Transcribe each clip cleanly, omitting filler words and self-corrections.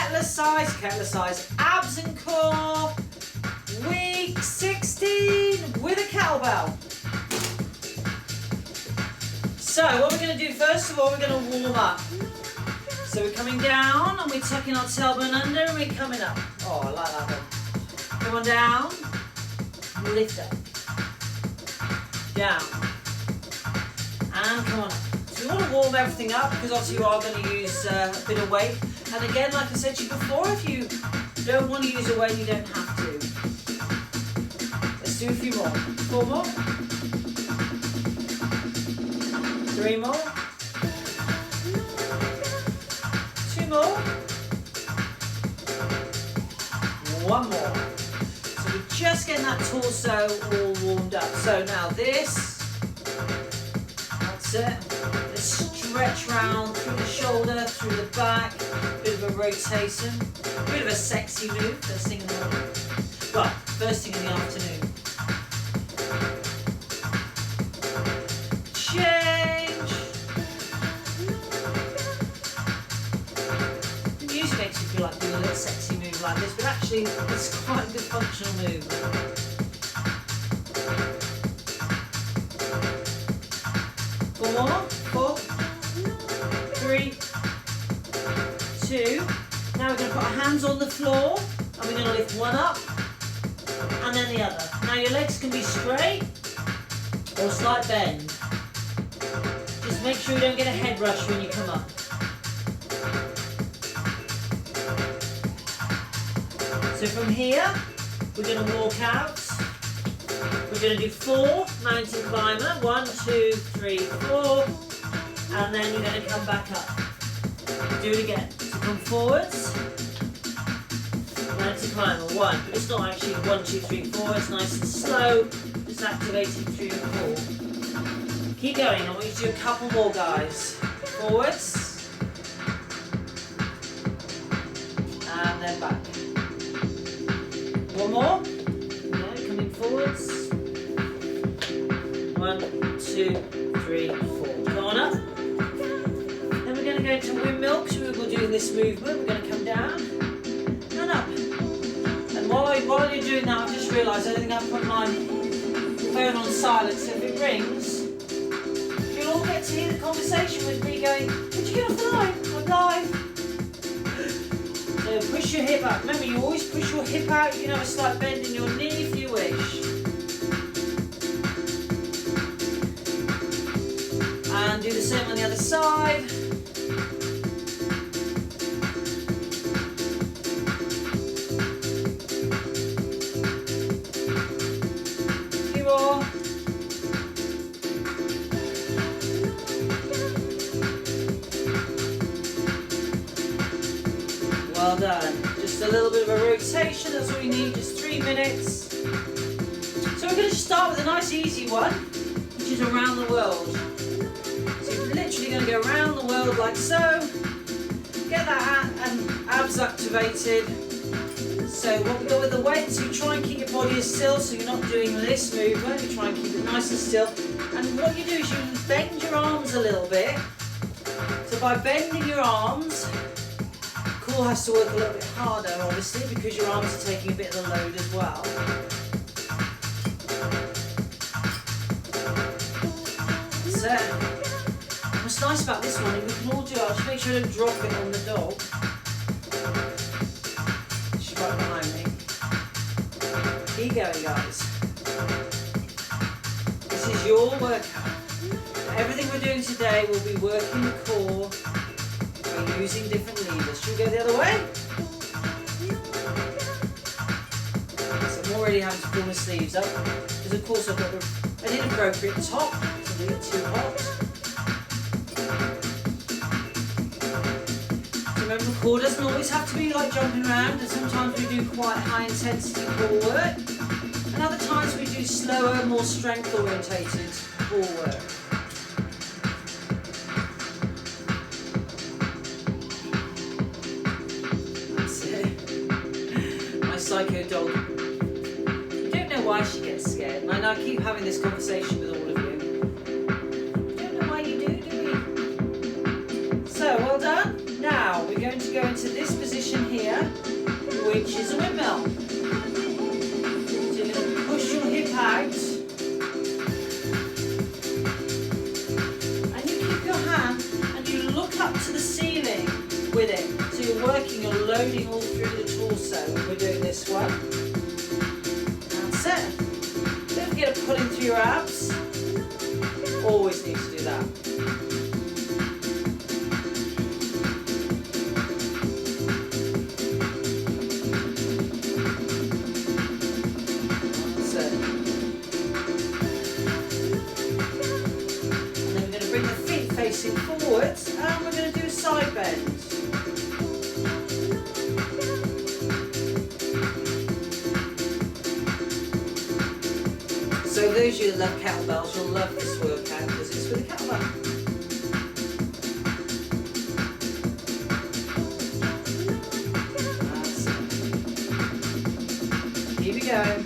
kettlebell size, abs and core, week 16 with a kettlebell. So what we're going to do first of all, we're going to warm up. So we're coming down and we're tucking our tailbone under and we're coming up. Oh, I like that one. Come on down, lift up, down, and come on up. So we want to warm everything up because obviously you are going to use a bit of weight. And again, like I said to you before, if you don't want to use a weight, you don't have to. Let's do a few more. 4 more. 3 more. 2 more. 1 more. So we're just getting that torso all warmed up. So now this, that's it. Let's stretch round through the shoulder, through the back, bit of a rotation, bit of a sexy move first thing in the morning. Well, first thing in the afternoon. Change. The music makes you feel like doing a little sexy move like this, but actually it's quite a good functional move. 4 more. 4, 3, 2. Now we're going to put our hands on the floor and we're going to lift one up and then the other. Now your legs can be straight or slight bend. Just make sure you don't get a head rush when you come up. So from here, we're going to walk out. We're going to do 4 mountain climber. 1, 2, 3, 4. And then you're going to come back up. Do it again. So come forwards. Mountain climber. 1. But it's not actually 1, 2, 3, 4. It's nice and slow. Just activating 3 and 4. Keep going. I want you to do a couple more, guys. Forwards. And then back. 1 more. Okay, coming forwards. 1, 2, 3, 4. Come on up. Then we're going to go into windmill because we're doing this movement. We're going to come down and up. And while you're doing that, I've just realised I don't think I've put my phone on silent. So if it rings, you'll all get to hear the conversation with me going, "Did you get off the line? I'm live." So push your hip out. Remember, you always push your hip out. You can have a slight bend in your knee if you wish. And do the same on the other side. A few more. Well done. Just a little bit of a rotation, that's all you need, just 3 minutes. So we're going to start with a nice easy one, which is around the world. Literally going to go around the world like so. Get that abs activated. So what we got with the weights, you try and keep your body as still, so you're not doing this movement. You try and keep it nice and still. And what you do is you bend your arms a little bit. So by bending your arms, core has to work a little bit harder, obviously, because your arms are taking a bit of the load as well. So. What's nice about this one is we can all do it. I'll just make sure I don't drop it on the dog. She's right behind me. Keep going, guys. This is your workout. Everything we're doing today will be working the core by using different levers. Should we go the other way? So I'm already having to pull my sleeves up because of course I've got an inappropriate top. It's a little too hot. Remember, the core doesn't always have to be like jumping around, and sometimes we do quite high intensity core work, and other times we do slower, more strength orientated core work. That's it. My psycho dog. You don't know why she gets scared, and I keep having this conversation with all of you. You don't know why you do we? So, well done. Now we're going to go into this position here. which is a windmill. So you're going to push your hip out, and you keep your hand and you look up to the ceiling with it. So you're working, you're loading all through the torso when we're doing this one. That's it. Don't forget to pull in through your abs. Always need to do that. That's it. And then we're going to bring the feet facing forwards and we're going to do a side bend. So those of you that love kettlebells, you'll love this workout because it's with a kettlebell. That's it. Keep it going.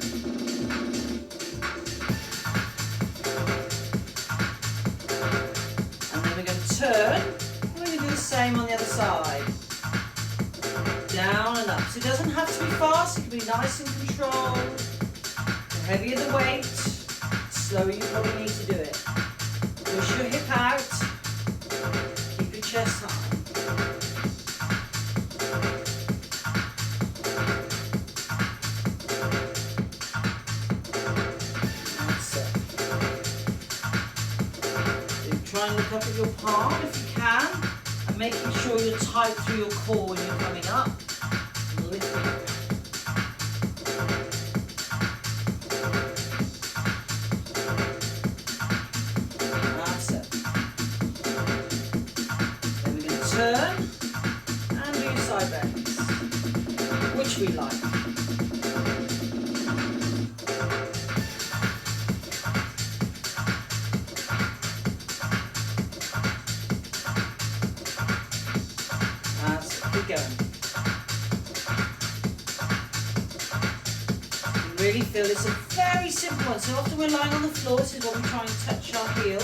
And then we're going to turn, and we're going to do the same on the other side. Down and up. So it doesn't have to be fast, it can be nice and controlled. The heavier the weight, slower you probably need to do it. Push your hip out, keep your chest high. That's it. So try and look up at your palm if you can, and making sure you're tight through your core when you're coming up. And lifting up. Turn and do side bends, which we like. That's it, keep going. You really feel it's a very simple one. So often we're lying on the floor, this is when we try and touch our heel.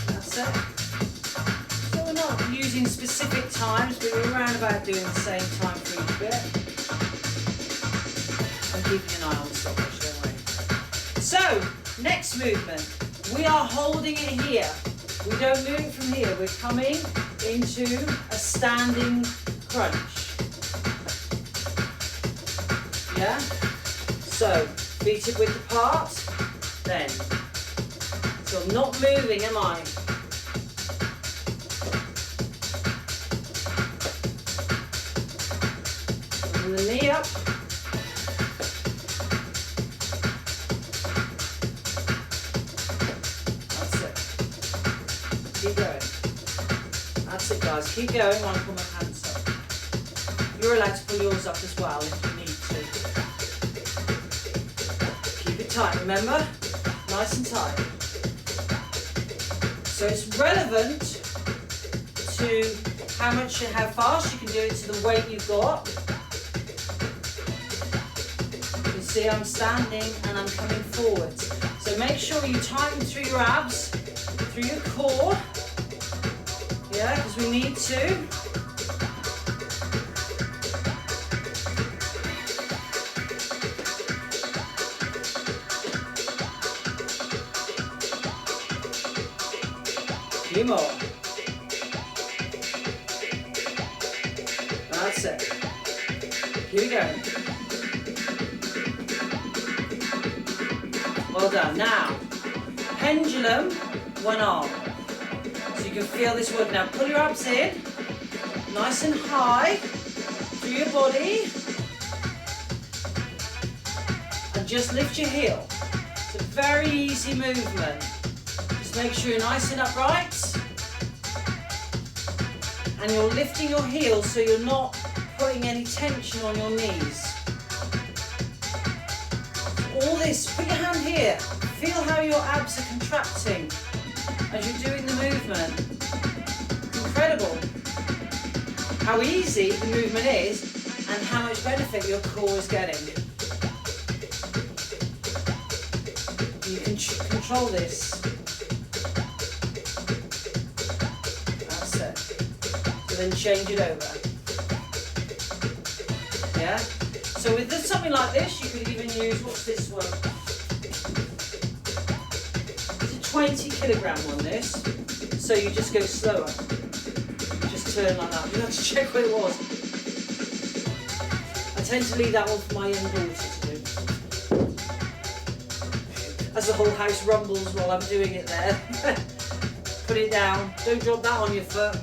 That's it. Using specific times, but we're around about doing the same time for each bit. And keeping an eye on the stopwatch, don't worry. So, next movement. We are holding it here. We don't move it from here. We're coming into a standing crunch. Yeah? So, feet are width apart, then. So I'm not moving, am I? And the knee up. That's it. Keep going. That's it, guys. Keep going while I pull my hands up. You're allowed to pull yours up as well if you need to. Keep it tight, remember? Nice and tight. So it's relevant to how fast you can do it to the weight you've got. See, I'm standing and I'm coming forward. So make sure you tighten through your abs, through your core. Yeah, because we need to. A few more. That's it. Keep going. Well done. Now, pendulum, one arm. So you can feel this work. Now pull your abs in, nice and high, through your body. And just lift your heel. It's a very easy movement. Just make sure you're nice and upright. And you're lifting your heel so you're not putting any tension on your knees. All this, put your hand here. Feel how your abs are contracting as you're doing the movement. Incredible. How easy the movement is and how much benefit your core is getting. You can control this. That's it. So then change it over. Yeah? So with something like this, you could even use, what's this one? It's a 20 kilogram one, this. So you just go slower. Just turn like that. You have to check what it was. I tend to leave that one for my young daughter to do. As the whole house rumbles while I'm doing it there. Put it down. Don't drop that on your foot.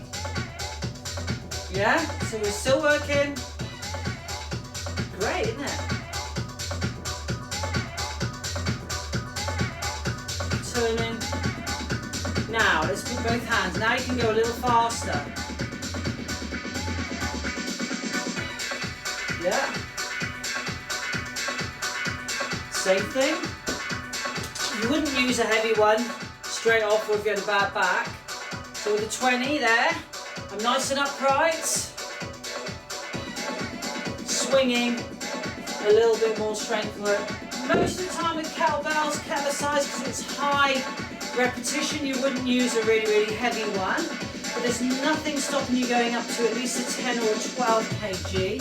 Yeah? So we're still working. Great, isn't it? Turning. Now, let's put both hands. Now you can go a little faster. Yeah. Same thing. You wouldn't use a heavy one straight off if you had a bad back. So with the 20 there, I'm nice and upright. Swinging a little bit more strength work. Most of the time with kettlebells, kettlebell because it's high repetition, you wouldn't use a really, really heavy one. But there's nothing stopping you going up to at least a 10 or a 12 kg.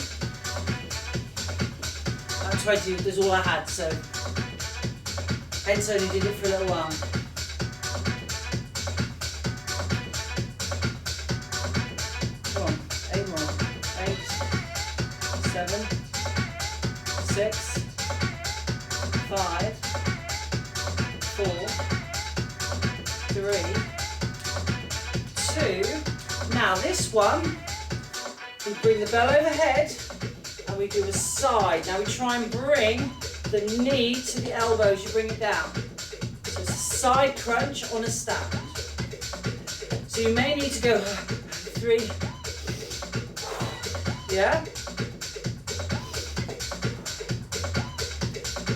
20 was all I had, so hence only did it for a little while. Come on, 8 more. 8, 7, 6, 5, 4, 3, 2. Now this one, we bring the bell overhead and we do a side. Now we try and bring the knee to the elbows, you bring it down. So it's a side crunch on a stand. So you may need to go 3, yeah?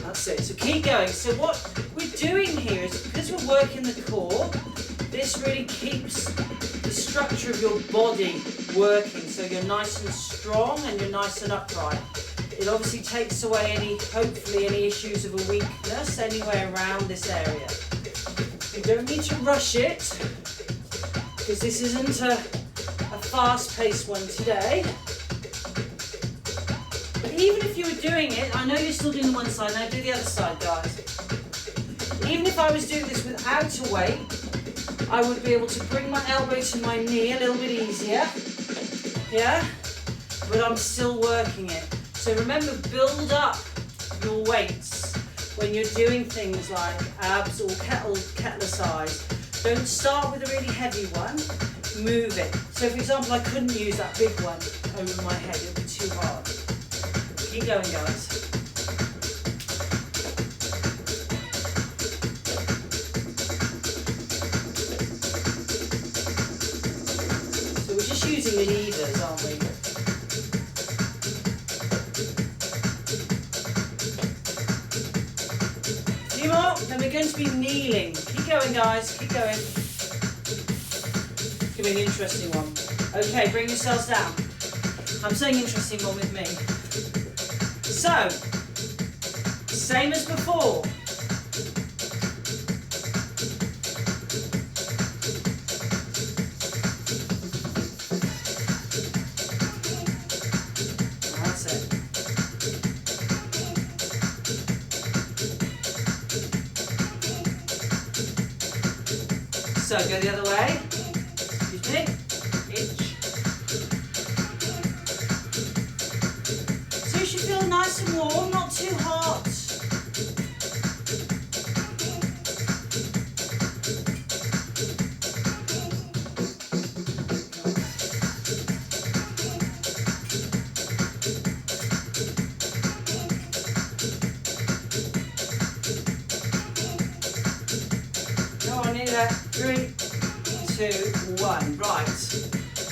That's it, so keep going. So what we're doing here is, because we're working the core, this really keeps the structure of your body working, so you're nice and strong and you're nice and upright. It obviously takes away hopefully any issues of a weakness anywhere around this area. You don't need to rush it, because this isn't a fast-paced one today. But even if you were doing it, I know you're still doing the one side, now do the other side, guys. Even if I was doing this without a weight, I would be able to bring my elbow to my knee a little bit easier. Yeah? But I'm still working it. So remember, build up your weights when you're doing things like abs or kettlebell. Don't start with a really heavy one, move it. So for example, I couldn't use that big one over my head, it would be too hard. Keep going, guys. So we're just using the levers, aren't we? Then we're going to be kneeling. Keep going, guys, keep going. It's going to be an interesting one. Okay, bring yourselves down. I'm saying interesting one with me. So, same as before. That's it. So go the other way. Excuse me. Inch. So you should feel nice and warm, not too hot. Go on, in there. 3, 2, 1. Right.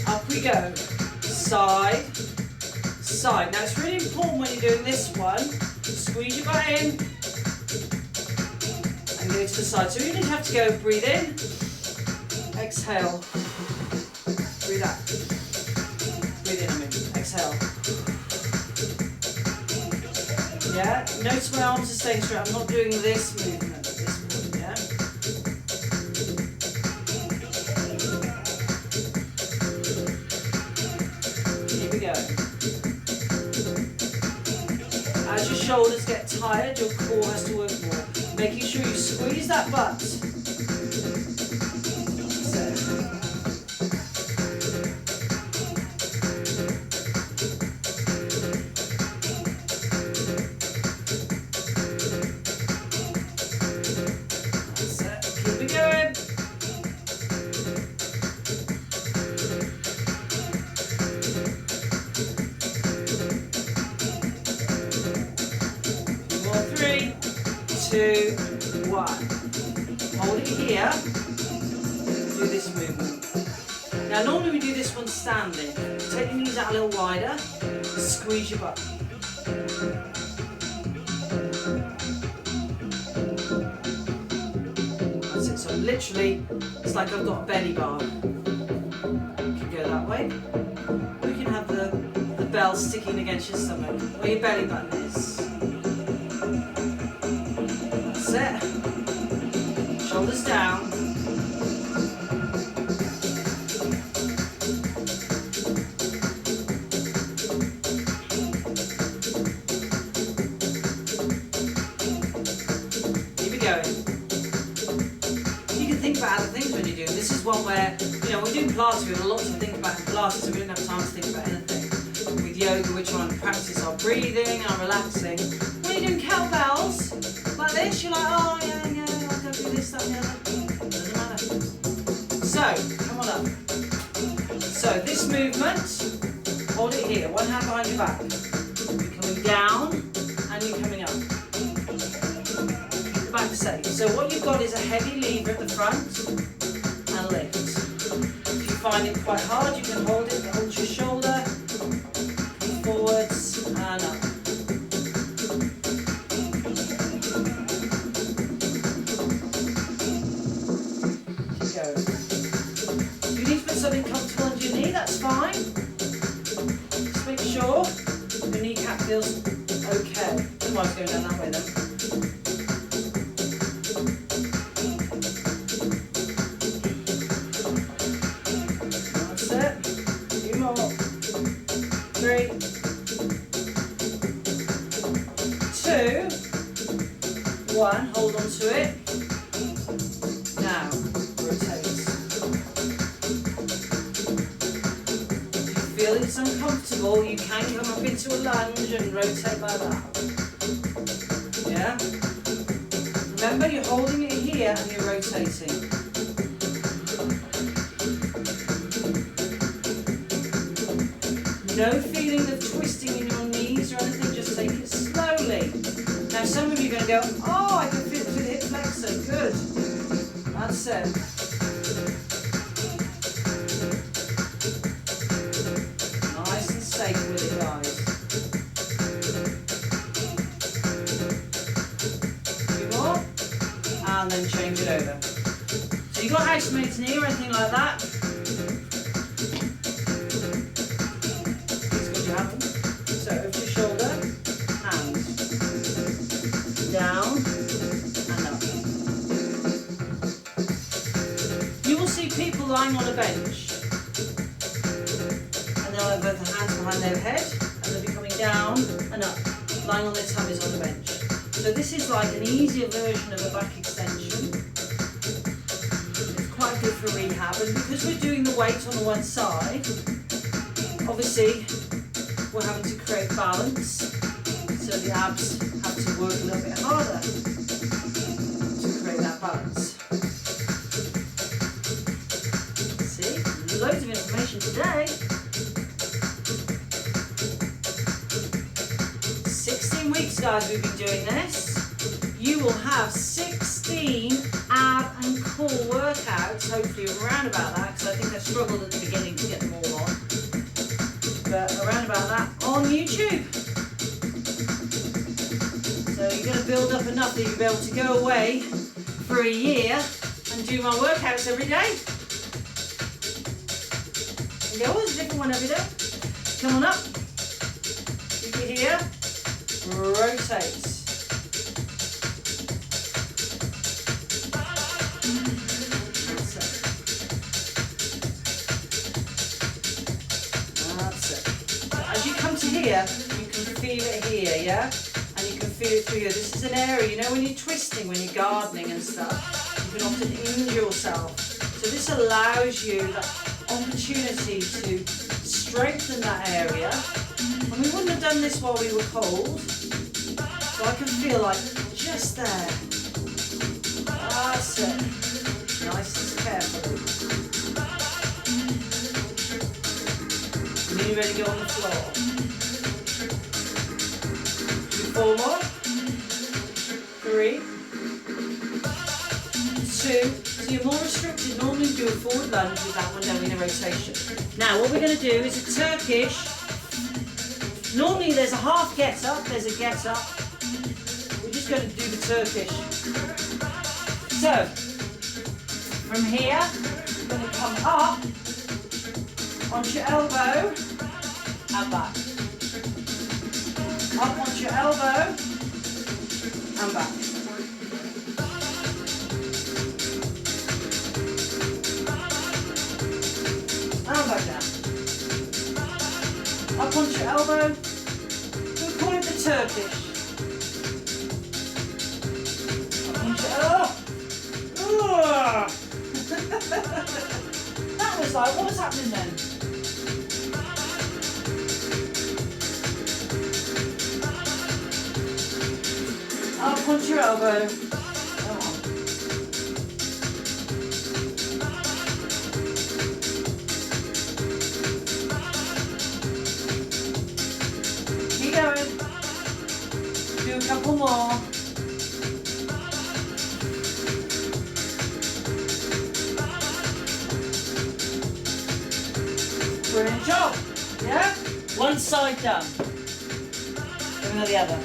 Up we go. Side, side. Now it's really important when you're doing this one, squeeze your butt in and go to the side. So you don't have to go, breathe in, exhale, breathe out, breathe in, exhale. Yeah, notice my arms are staying straight. I'm not doing this movement at this point, yeah? Here we go. As your shoulders get tired, your core has to work more. Making sure you squeeze that butt. Two, one. Hold it here. Do this movement. Now normally we do this one standing. Take your knees out a little wider. Squeeze your butt. That's it. So literally, it's like I've got a belly bar. You can go that way. Or you can have the bell sticking against your stomach, where your belly button is. It. Shoulders down. Keep it going. You can think about other things when you're doing this. Is one where, we're doing Pilates, we have a lot to think about in Pilates, so we don't have time to think about anything. With yoga, we're trying to practice our breathing, our relaxing. When you're doing kettlebells, like this, you're like, oh yeah, I'll go do this, that, and the other. Doesn't matter. So, come on up. So, this movement, hold it here, one hand behind your back. You're coming down, and you're coming up. Keep the back safe. So, what you've got is a heavy lever at the front, and lift. If you find it quite hard, you can hold your shoulder, come forwards, and up. Something comfortable under your knee, that's fine. Just make sure your kneecap feels okay. Otherwise going down that way then. That's it. A few more. 3, 2, 1. Hold on to it. Now, rotate. Feel it's uncomfortable, you can come up into a lunge and rotate like that. Yeah? Remember, you're holding it here and you're rotating. No feeling of twisting in your knees or anything, just take it slowly. Now some of you are going to go, oh, I can feel it through the hip flexor. Good. That's it. Safe with it, guys. Two more, and then change it over. So you've got housemaid's knee or anything like that. It's good you haven't. So over your shoulder, hands down and up. You will see people lying on a bench. They'll have both hands behind their head and they'll be coming down and up, lying on their tummies on the bench. So this is like an easier version of a back extension. It's quite good for rehab, and because we're doing the weight on the one side, obviously we're having to create balance, so the abs have to work a little bit harder to create that balance. See, loads of information today. 16 weeks, guys, we've been doing this. You will have 16 ab and core workouts, hopefully around about that, because I think I struggled at the beginning to get them all on. But around about that on YouTube. So you're going to build up enough that you'll be able to go away for a year and do my workouts every day. And go, oh, there's a different one every day. Come on up. Keep it here. Rotate. That's it. As you come to here, you can feel it here, yeah? feel it through you. This is an area, you know, when you're twisting, when you're gardening and stuff, you can often injure yourself. So this allows you that opportunity to strengthen that area. And we wouldn't have done this while we were cold. So I can feel like just there. That's it. Nice and carefully. And then you're ready to go on the floor. Do 4 more. 3, 2. So you're more restricted. Normally you do a forward lunge with that one down in a rotation. Now what we're going to do is a Turkish. Normally there's a half get up, there's a get up. We're just going to do the Turkish. So, from here, you're going to come up onto your elbow and back. Up onto your elbow and back. And back down. Up onto your elbow. We'll call it the Turkish. Up onto your elbow. That was like, what was happening then? Up onto your elbow. Come on. Keep going. Do a couple more. Brilliant job. Yeah? One side done. Then the other.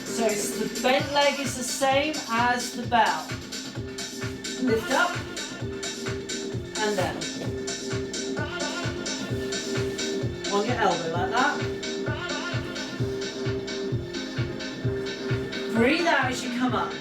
So it's the bent leg is the same as the bell. Lift up and down. On your elbow like that. Breathe out as you come up.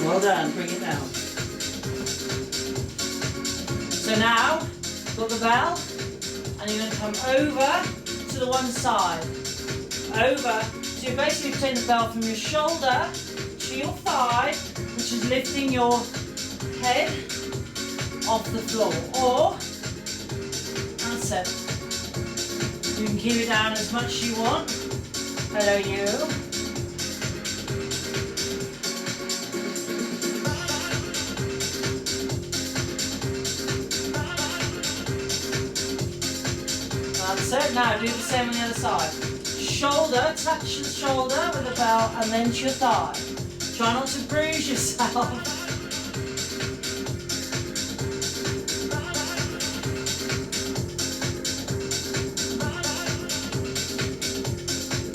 Well done, bring it down. So now, got the bell, and you're going to come over to the one side. Over. So you're basically putting the bell from your shoulder to your thigh, which is lifting your head off the floor. Or, that's it. You can keep it down as much as you want. Hello, you. That's it. Now do the same on the other side. Shoulder, touch the shoulder with the bell and then to your thigh. Try not to bruise yourself.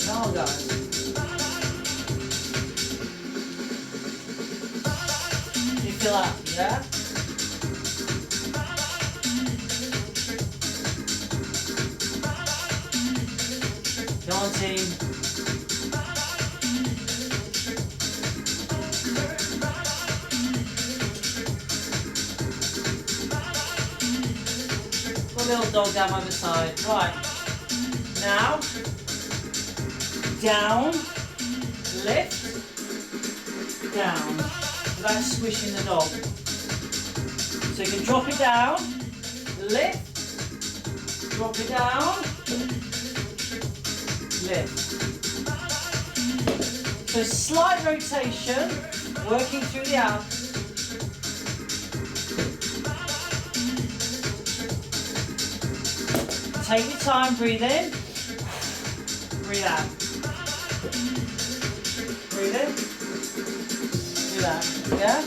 Come on, guys. You feel that, yeah? Come on, team. Put a little dog down by the side. Right. Now, down, lift, down. Without squishing the dog. So you can drop it down, lift, drop it down, lift. So slight rotation, working through the abs. Take your time, breathe in, breathe out. Breathe in, breathe that, yeah?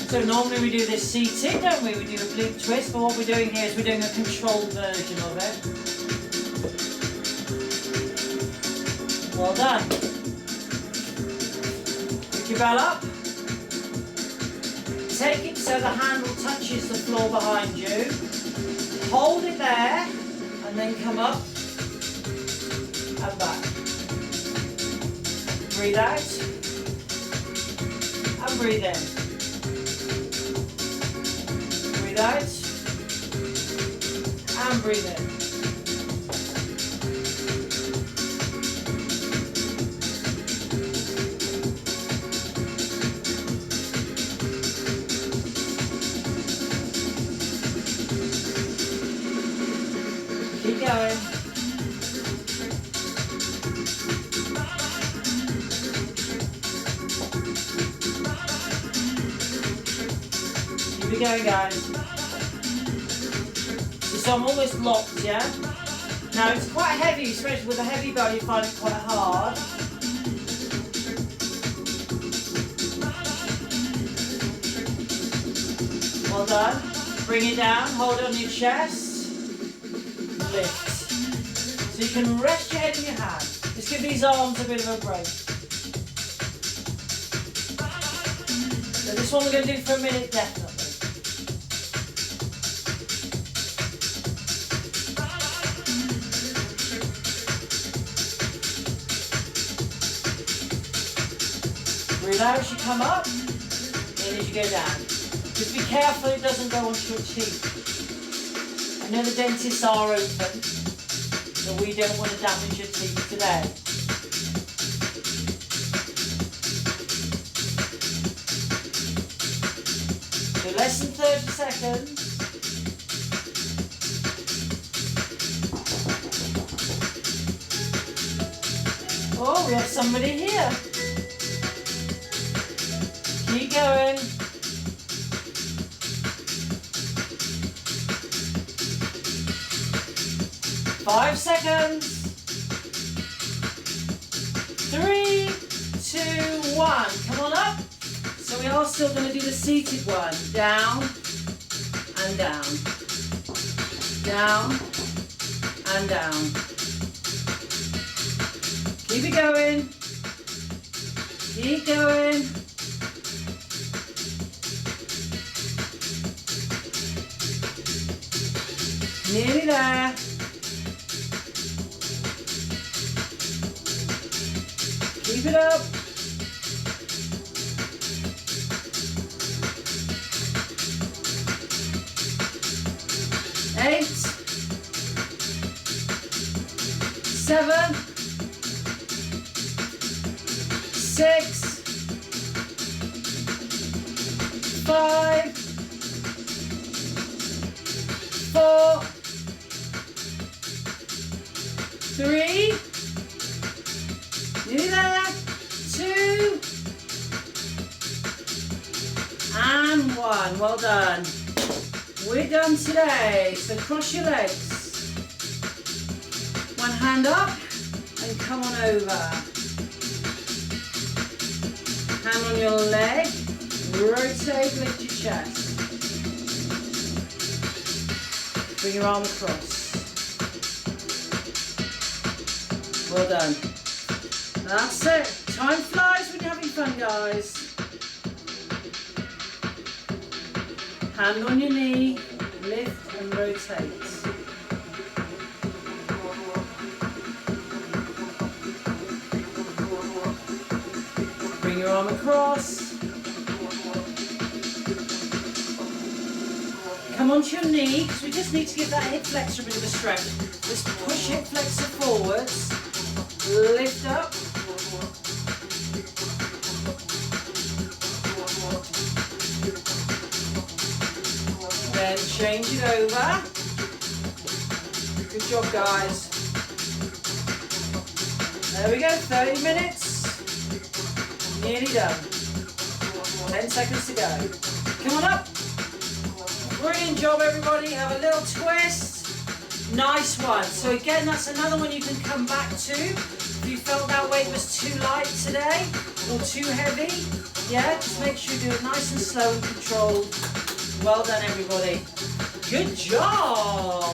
So normally we do this seated, don't we? We do a glute twist, but what we're doing here is we're doing a controlled version of it. Well done. Pick your bell up. Take it so the handle touches the floor behind you. Hold it there, and then come up and back. Breathe out, and breathe in. Breathe out, and breathe in. Keep going. Keep it going, guys. So I'm almost locked, yeah? Now it's quite heavy, especially with a heavy bell, you find it quite hard. Well done. Bring it down, hold it on your chest. Lift. So you can rest your head in your hand. Just give these arms a bit of a break. So this one we're going to do for a minute, definitely. Breathe out as you come up, in as you go down. Just be careful it doesn't go onto your teeth. I know the dentists are open, so we don't want to damage your teeth today. So less than 30 seconds. Oh, we have somebody here. Keep going. Five seconds. 3, 2, 1. Come on up. So we are still going to do the seated one. Down and down. Down and down. Keep it going. Keep going. Nearly there. Keep it up. Eight, 7, 6, 5, 4, 3, nearly there, 2, and 1. Well done. We're done today. So cross your legs. One hand up and come on over. Hand on your leg. Rotate, lift your chest. Bring your arm across. Well done. That's it. Time flies when you're having fun, guys. Hand on your knee, lift and rotate. Bring your arm across. Come onto your knee, because we just need to give that hip flexor a bit of a stretch. Just push hip flexor forwards, lift up. Then change it over. Good job, guys. There we go, 30 minutes. Nearly done. 10 seconds to go. Come on up. Brilliant job, everybody. Have a little twist. Nice one. So again, that's another one you can come back to. If you felt that weight was too light today or too heavy, yeah, just make sure you do it nice and slow and controlled. Well done, everybody. Good job.